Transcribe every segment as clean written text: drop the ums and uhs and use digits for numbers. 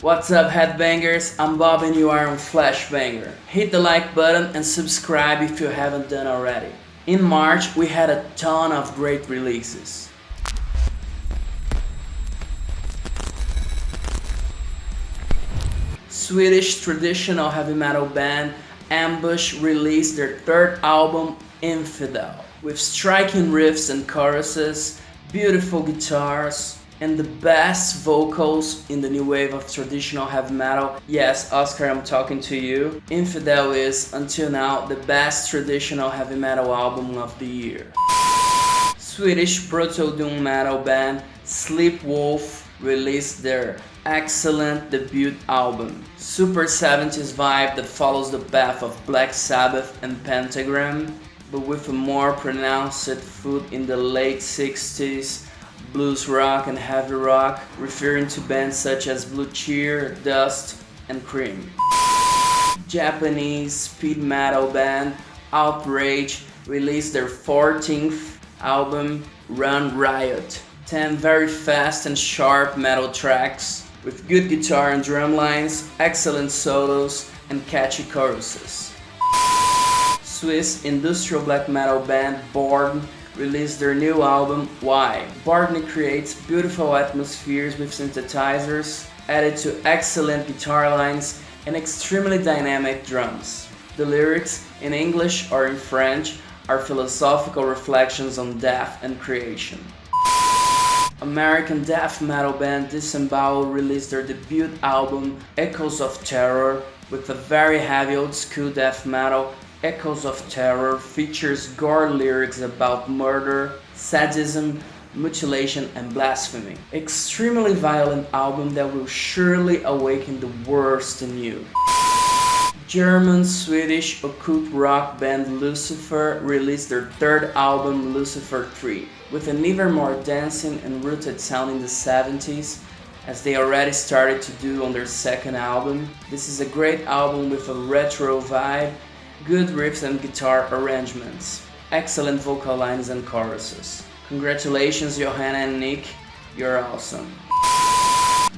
What's up, headbangers? I'm Bob and you are on Flashbanger. Hit the like button and subscribe if you haven't done already. In March, we had a ton of great releases. Swedish traditional heavy metal band Ambush released their third album, Infidel, with striking riffs and choruses, beautiful guitars, and the best vocals in the new wave of traditional heavy metal. Yes, Oscar, I'm talking to you. Infidel is, until now, the best traditional heavy metal album of the year. Swedish proto-doom metal band Sleepwolf released their excellent debut album. Super 70s vibe that follows the path of Black Sabbath and Pentagram, but with a more pronounced foot in the late 60s blues rock and heavy rock, referring to bands such as Blue Cheer, Dust, and Cream. Japanese speed metal band Outrage released their 14th album, Run Riot. 10 very fast and sharp metal tracks with good guitar and drum lines, excellent solos, and catchy choruses. Swiss industrial black metal band Born released their new album, Why. Barney creates beautiful atmospheres with synthesizers, added to excellent guitar lines and extremely dynamic drums. The lyrics, in English or in French, are philosophical reflections on death and creation. American death metal band Disembowel released their debut album, Echoes of Terror, with a very heavy old school death metal. Echoes of Terror features gore lyrics about murder, sadism, mutilation, and blasphemy. Extremely violent album that will surely awaken the worst in you. German-Swedish occult rock band Lucifer released their third album, Lucifer 3, with an even more dancing and rooted sound in the 70s, as they already started to do on their second album. This is a great album with a retro vibe, good riffs and guitar arrangements, excellent vocal lines and choruses. Congratulations, Johanna and Nick, you're awesome.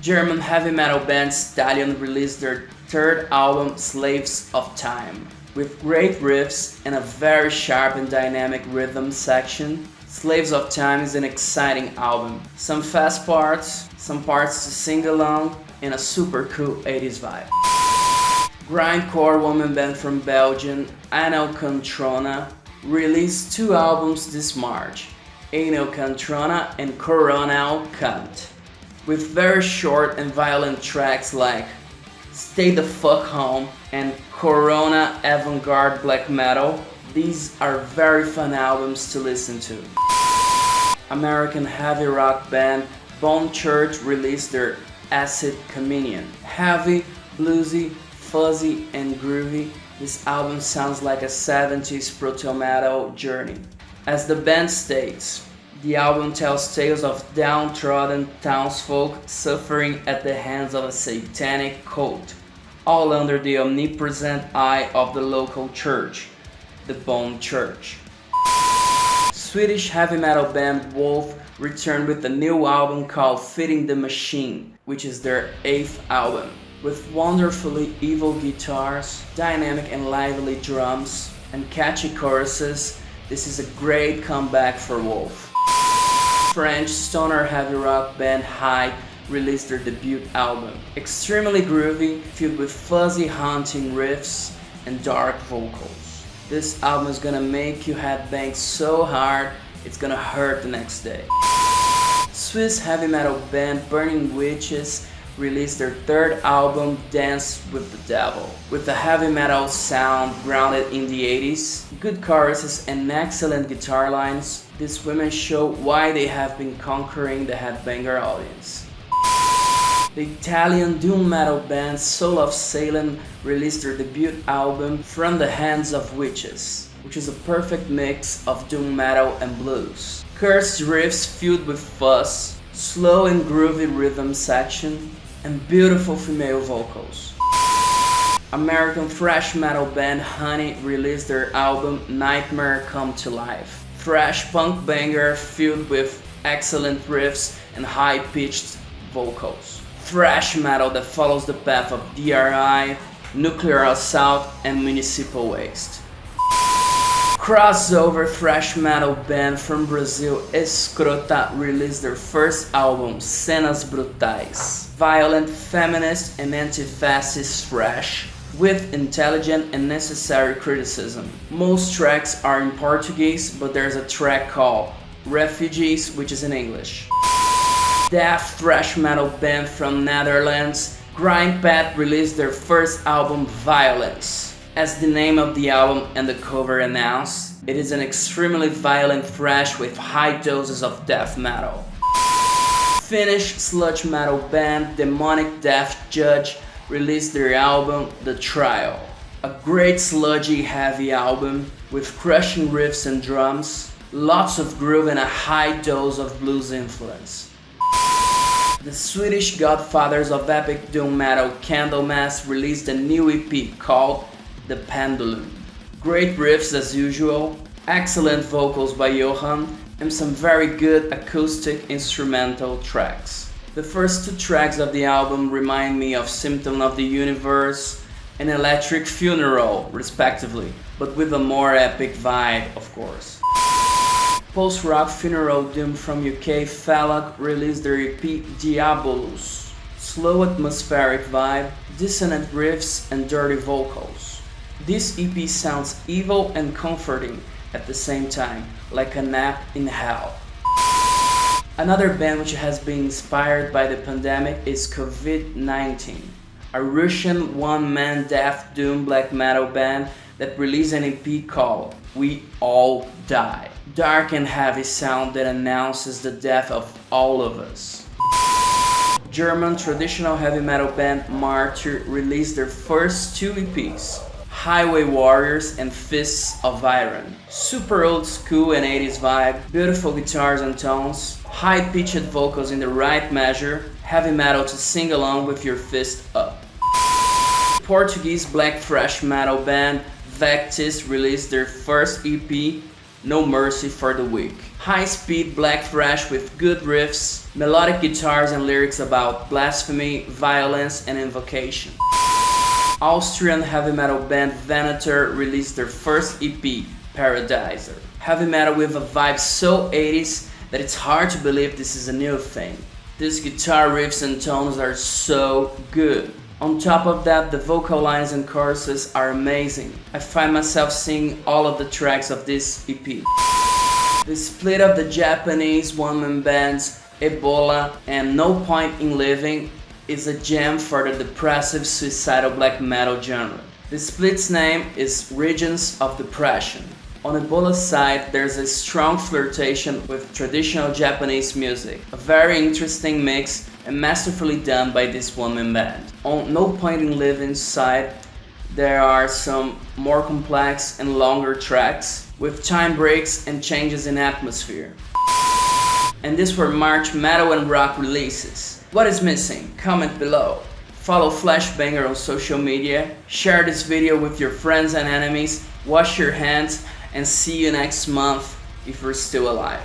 German heavy metal band Stallion released their third album, Slaves of Time, with great riffs and a very sharp and dynamic rhythm section. Slaves of Time is an exciting album. Some fast parts, some parts to sing along, and a super cool 80s vibe. Grindcore woman band from Belgium, Anal Controna, released two albums this March, Anal Controna and Coronal Cunt, with very short and violent tracks like Stay the Fuck Home and Corona Avant-Garde Black Metal. These are very fun albums to listen to. American heavy rock band Bone Church released their Acid Communion. Heavy, bluesy, fuzzy, and groovy, this album sounds like a 70s proto-metal journey. As the band states, the album tells tales of downtrodden townsfolk suffering at the hands of a satanic cult, all under the omnipresent eye of the local church, the Bone Church. Swedish heavy metal band Wolf returned with a new album called Feeding the Machine, which is their 8th album. With wonderfully evil guitars, dynamic and lively drums, and catchy choruses, this is a great comeback for Wolf. French stoner heavy rock band High released their debut album. Extremely groovy, filled with fuzzy haunting riffs and dark vocals. This album is gonna make you headbang so hard, it's gonna hurt the next day. Swiss heavy metal band Burning Witches released their third album, Dance with the Devil, with a heavy metal sound grounded in the 80s, good choruses and excellent guitar lines. These women show why they have been conquering the headbanger audience. The Italian doom metal band Soul of Salem released their debut album, From the Hands of Witches, which is a perfect mix of doom metal and blues. Cursed riffs filled with fuzz, slow and groovy rhythm section, and beautiful female vocals. American thrash metal band Honey released their album Nightmare Come to Life. Thrash punk banger filled with excellent riffs and high-pitched vocals. thrash metal that follows the path of DRI, nuclear assault, and municipal waste. Crossover thrash metal band from Brazil, Escrota, released their first album, Cenas Brutais. Violent, feminist, and anti-fascist thrash with intelligent and necessary criticism. Most tracks are in Portuguese, but there's a track called Refugees, which is in English. Death thrash metal band from Netherlands, Grindpad, released their first album, Violence. As the name of the album and the cover announce, it is an extremely violent thrash with high doses of death metal. Finnish sludge metal band Demonic Death Judge released their album The Trial. A great sludgy heavy album with crushing riffs and drums, lots of groove and a high dose of blues influence. The Swedish godfathers of epic doom metal Candlemass released a new EP called The Pendulum. Great riffs as usual, excellent vocals by Johan, and some very good acoustic instrumental tracks. The first two tracks of the album remind me of Symptom of the Universe and Electric Funeral, respectively, but with a more epic vibe, of course. Post-rock funeral doom from UK Phalloc released their EP Diabolus. Slow atmospheric vibe, dissonant riffs, and dirty vocals. This EP sounds evil and comforting at the same time, like a nap in hell. Another band which has been inspired by the pandemic is COVID-19, a Russian one-man death doom black metal band that released an EP called We All Die. Dark and heavy sound that announces the death of all of us. German traditional heavy metal band Martyr released their first two EPs, Highway Warriors and Fists of Iron. Super old school and 80s vibe, beautiful guitars and tones, high-pitched vocals in the right measure, heavy metal to sing along with your fist up. Portuguese black thrash metal band Vectis released their first EP, No Mercy for the Weak. High-speed black thrash with good riffs, melodic guitars and lyrics about blasphemy, violence and invocation. Austrian heavy metal band Venator released their first EP, Paradiser. Heavy metal with a vibe so 80s that it's hard to believe this is a new thing. These guitar riffs and tones are so good. On top of that, the vocal lines and choruses are amazing. I find myself singing all of the tracks of this EP. The split of the Japanese one-man bands Ebola and No Point in Living is a gem for the depressive suicidal black metal genre. The split's name is Regions of Depression. On Ebola's side, there's a strong flirtation with traditional Japanese music, a very interesting mix and masterfully done by this one-man band. On No Point in Living's side, there are some more complex and longer tracks with time breaks and changes in atmosphere. And these were March metal and rock releases. What is missing? Comment below. Follow Flashbanger on social media, share this video with your friends and enemies, wash your hands, and see you next month if you're still alive.